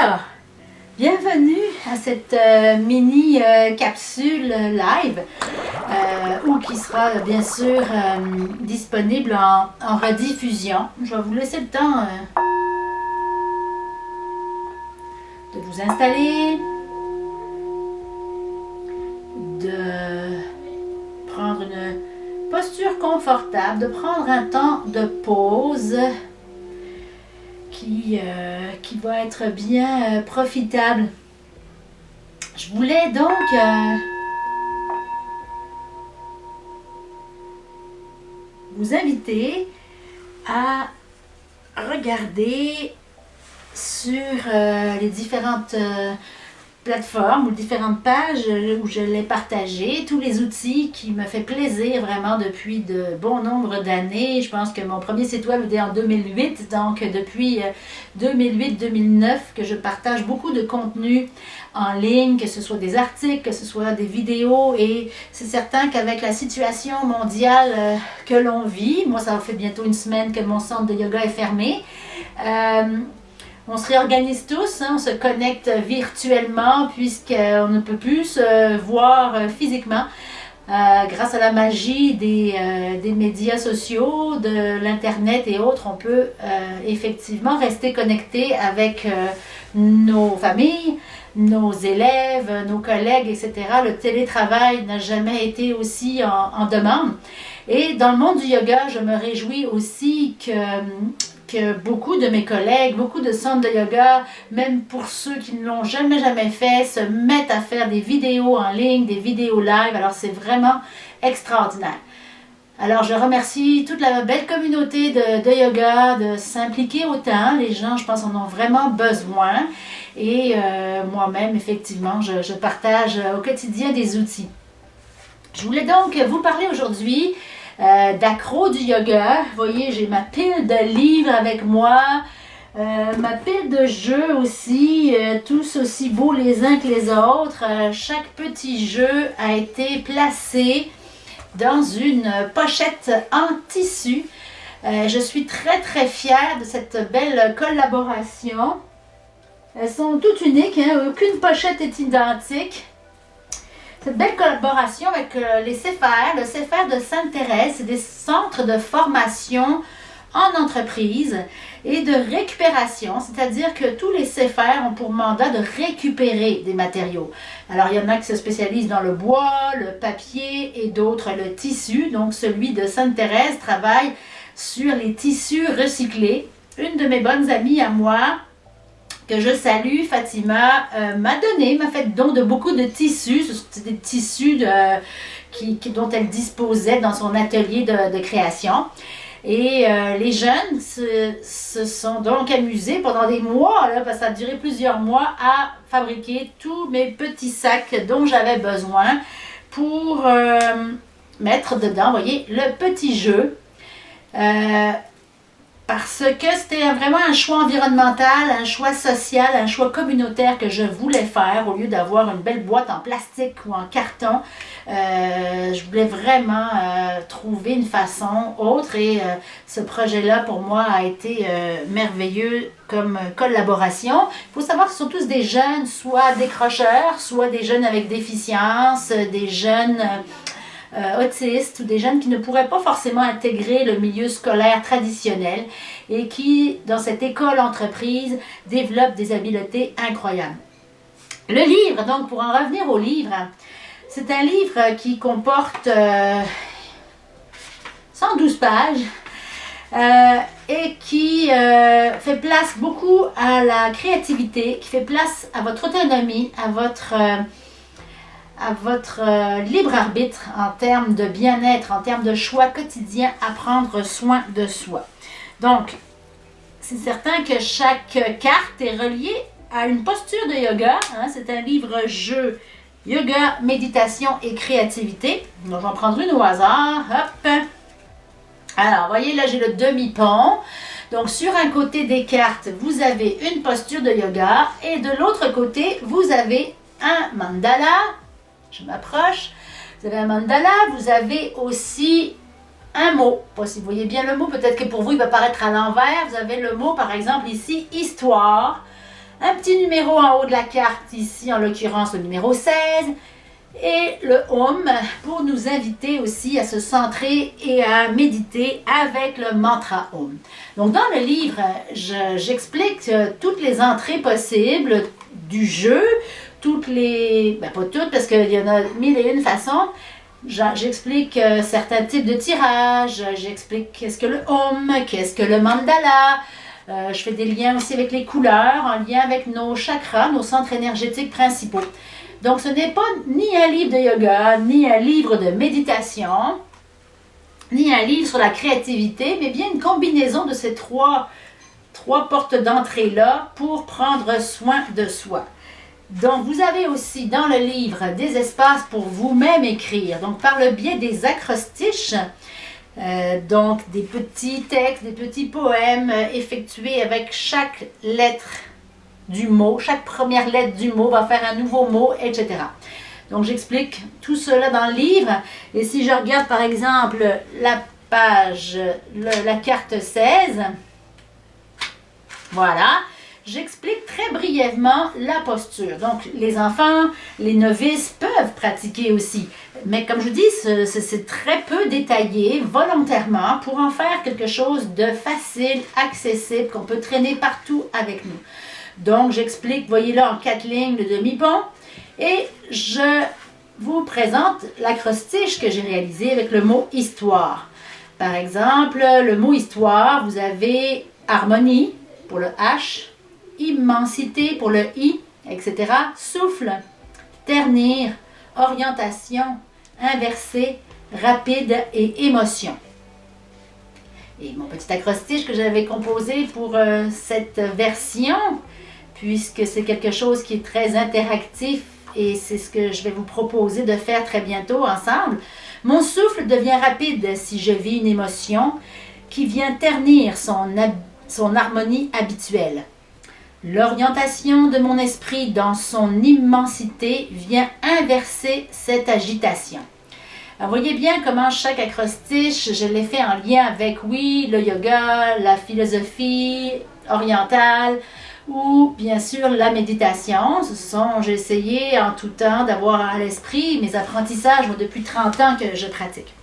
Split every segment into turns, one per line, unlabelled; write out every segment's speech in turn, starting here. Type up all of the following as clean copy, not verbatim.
Alors, bienvenue à cette mini capsule live ou qui sera bien sûr disponible en rediffusion. Je vais vous laisser le temps de vous installer, de prendre une posture confortable, de prendre un temps de pause qui va être bien profitable. Je voulais donc vous inviter à regarder sur les différentes plateformes ou différentes pages où je l'ai partagé, tous les outils qui me fait plaisir vraiment depuis de bon nombre d'années. Je pense que mon premier site web était en 2008, donc depuis 2008-2009 que je partage beaucoup de contenu en ligne, que ce soit des articles, que ce soit des vidéos, et c'est certain qu'avec la situation mondiale que l'on vit, moi ça fait bientôt une semaine que mon centre de yoga est fermé, on se réorganise tous, on se connecte virtuellement puisqu'on ne peut plus se voir physiquement. Grâce à la magie des médias sociaux, de l'Internet et autres, on peut effectivement rester connecté avec nos familles, nos élèves, nos collègues, etc. Le télétravail n'a jamais été aussi en demande. Et dans le monde du yoga, je me réjouis aussi que beaucoup de mes collègues, beaucoup de centres de yoga, même pour ceux qui ne l'ont jamais fait, se mettent à faire des vidéos en ligne, des vidéos live. Alors c'est vraiment extraordinaire. Alors je remercie toute la belle communauté de yoga de s'impliquer autant. Les gens, je pense, en ont vraiment besoin. Et moi-même, effectivement, je partage au quotidien des outils. Je voulais donc vous parler aujourd'hui d'accro du yoga. Vous voyez, j'ai ma pile de livres avec moi, ma pile de jeux aussi, tous aussi beaux les uns que les autres. Chaque petit jeu a été placé dans une pochette en tissu. Je suis très fière de cette belle collaboration. Elles sont toutes uniques, hein? Aucune pochette est identique. Cette belle collaboration avec les CFR, le CFR de Sainte-Thérèse, c'est des centres de formation en entreprise et de récupération, c'est-à-dire que tous les CFR ont pour mandat de récupérer des matériaux. Alors, il y en a qui se spécialisent dans le bois, le papier et d'autres le tissu. Donc, celui de Sainte-Thérèse travaille sur les tissus recyclés. Une de mes bonnes amies à moi, que je salue, Fatima, m'a fait don de beaucoup de tissus. C'était des tissus dont elle disposait dans son atelier de création. Et les jeunes se sont donc amusés pendant des mois, là, parce que ça a duré plusieurs mois, à fabriquer tous mes petits sacs dont j'avais besoin pour mettre dedans, vous voyez, le petit jeu. Parce que c'était vraiment un choix environnemental, un choix social, un choix communautaire que je voulais faire au lieu d'avoir une belle boîte en plastique ou en carton. Je voulais vraiment trouver une façon autre et ce projet-là pour moi a été merveilleux comme collaboration. Il faut savoir que ce sont tous des jeunes, soit décrocheurs, soit des jeunes avec déficience, des jeunes autistes ou des jeunes qui ne pourraient pas forcément intégrer le milieu scolaire traditionnel et qui, dans cette école-entreprise, développent des habiletés incroyables. Le livre, donc, pour en revenir au livre, c'est un livre qui comporte 112 pages et qui fait place beaucoup à la créativité, qui fait place à votre autonomie, à votre libre arbitre en termes de bien-être, en termes de choix quotidiens, à prendre soin de soi. Donc, c'est certain que chaque carte est reliée à une posture de yoga. Hein? C'est un livre-jeu yoga, méditation et créativité. Donc, je vais en prendre une au hasard. Hop! Alors, vous voyez, là, j'ai le demi-pont. Donc, sur un côté des cartes, vous avez une posture de yoga et de l'autre côté, vous avez un mandala. Je m'approche. Vous avez un mandala, vous avez aussi un mot. Pas si vous voyez bien le mot, peut-être que pour vous, il va paraître à l'envers. Vous avez le mot, par exemple, ici, histoire. Un petit numéro en haut de la carte, ici en l'occurrence le numéro 16. Et le Om pour nous inviter aussi à se centrer et à méditer avec le mantra Om. Donc dans le livre, j'explique toutes les entrées possibles du jeu, toutes les... pas toutes parce qu'il y en a mille et une façons. J'explique certains types de tirages, j'explique qu'est-ce que le Om, qu'est-ce que le mandala. Je fais des liens aussi avec les couleurs, en lien avec nos chakras, nos centres énergétiques principaux. Donc, ce n'est pas ni un livre de yoga, ni un livre de méditation, ni un livre sur la créativité, mais bien une combinaison de ces trois portes d'entrée-là pour prendre soin de soi. Donc, vous avez aussi dans le livre des espaces pour vous-même écrire, donc par le biais des acrostiches, donc des petits textes, des petits poèmes effectués avec chaque lettre du mot, chaque première lettre du mot va faire un nouveau mot, etc. Donc j'explique tout cela dans le livre. Et si je regarde par exemple la page, la carte 16, voilà, j'explique très brièvement la posture. Donc les enfants, les novices peuvent pratiquer aussi. Mais comme je dis, c'est très peu détaillé volontairement pour en faire quelque chose de facile, accessible, qu'on peut traîner partout avec nous. Donc, j'explique, voyez là, en 4 lignes, le demi-pont. Et je vous présente l'acrostiche que j'ai réalisé avec le mot histoire. Par exemple, le mot histoire, vous avez harmonie pour le H, immensité pour le I, etc. Souffle, ternir, orientation, inversé, rapide et émotion. Et mon petit acrostiche que j'avais composé pour cette version, puisque c'est quelque chose qui est très interactif et c'est ce que je vais vous proposer de faire très bientôt ensemble. Mon souffle devient rapide si je vis une émotion qui vient ternir son harmonie habituelle. L'orientation de mon esprit dans son immensité vient inverser cette agitation. Alors, voyez bien comment chaque acrostiche, je l'ai fait en lien avec, oui, le yoga, la philosophie orientale ou bien sûr la méditation. J'ai essayé en tout temps d'avoir à l'esprit mes apprentissages depuis 30 ans que je pratique.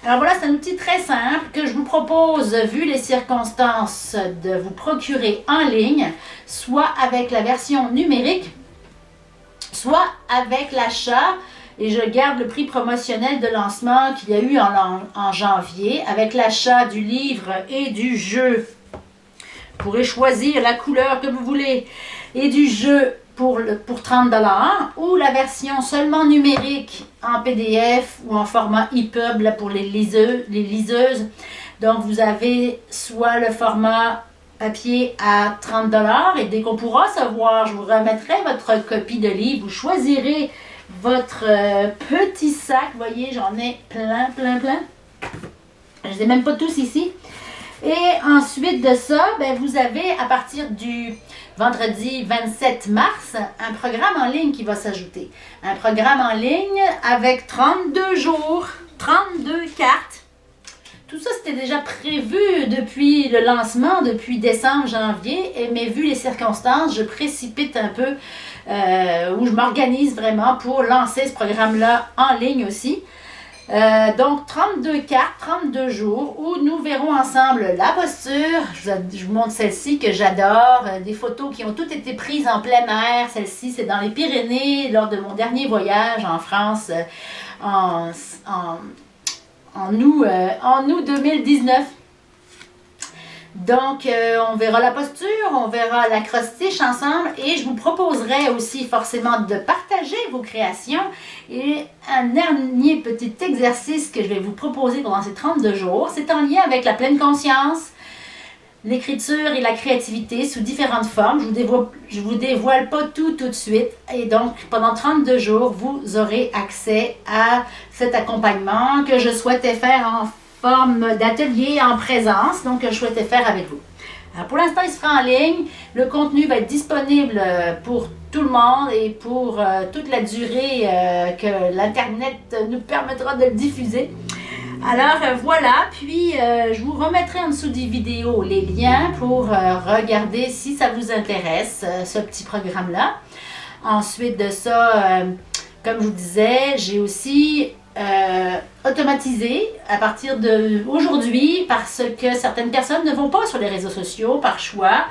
Alors voilà, c'est un outil très simple que je vous propose, vu les circonstances, de vous procurer en ligne, soit avec la version numérique, soit avec l'achat. Et je garde le prix promotionnel de lancement qu'il y a eu en janvier avec l'achat du livre et du jeu. Vous pourrez choisir la couleur que vous voulez et du jeu pour 30 $ ou la version seulement numérique en PDF ou en format EPUB là, pour les liseuses. Donc vous avez soit le format papier à 30 $ et dès qu'on pourra savoir, je vous remettrai votre copie de livre. Vous choisirez votre petit sac, vous voyez, j'en ai plein. Je ne les ai même pas tous ici. Et ensuite de ça, ben, vous avez à partir du vendredi 27 mars, un programme en ligne qui va s'ajouter. Un programme en ligne avec 32 jours, 32 cartes. Tout ça, c'était déjà prévu depuis le lancement, depuis décembre, janvier. Mais vu les circonstances, je précipite un peu, où je m'organise vraiment pour lancer ce programme-là en ligne aussi. Donc, 32 cartes, 32 jours, où nous verrons ensemble la posture. Je vous montre celle-ci que j'adore. Des photos qui ont toutes été prises en plein air. Celle-ci, c'est dans les Pyrénées, lors de mon dernier voyage en France, en août 2019. Donc, on verra la posture, on verra l'acrostiche ensemble et je vous proposerai aussi forcément de partager vos créations. Et un dernier petit exercice que je vais vous proposer pendant ces 32 jours, c'est en lien avec la pleine conscience, l'écriture et la créativité sous différentes formes. Je vous dévoile pas tout de suite. Et donc, pendant 32 jours, vous aurez accès à cet accompagnement que je souhaitais faire en forme d'atelier en présence, donc je souhaitais faire avec vous. Alors pour l'instant, il sera en ligne. Le contenu va être disponible pour tout le monde et pour toute la durée que l'Internet nous permettra de le diffuser. Alors voilà, puis je vous remettrai en dessous des vidéos les liens pour regarder si ça vous intéresse, ce petit programme-là. Ensuite de ça, comme je vous disais, j'ai aussi automatisé à partir d'aujourd'hui parce que certaines personnes ne vont pas sur les réseaux sociaux par choix.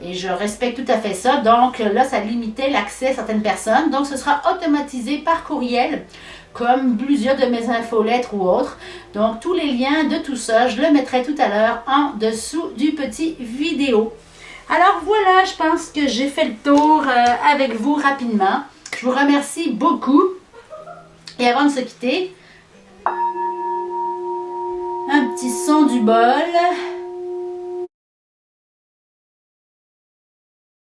Et je respecte tout à fait ça. Donc là, ça limitait l'accès à certaines personnes. Donc ce sera automatisé par courriel, comme plusieurs de mes infolettres ou autres. Donc tous les liens de tout ça, je le mettrai tout à l'heure en dessous du petit vidéo. Alors voilà, je pense que j'ai fait le tour avec vous rapidement. Je vous remercie beaucoup. Et avant de se quitter, un petit son du bol.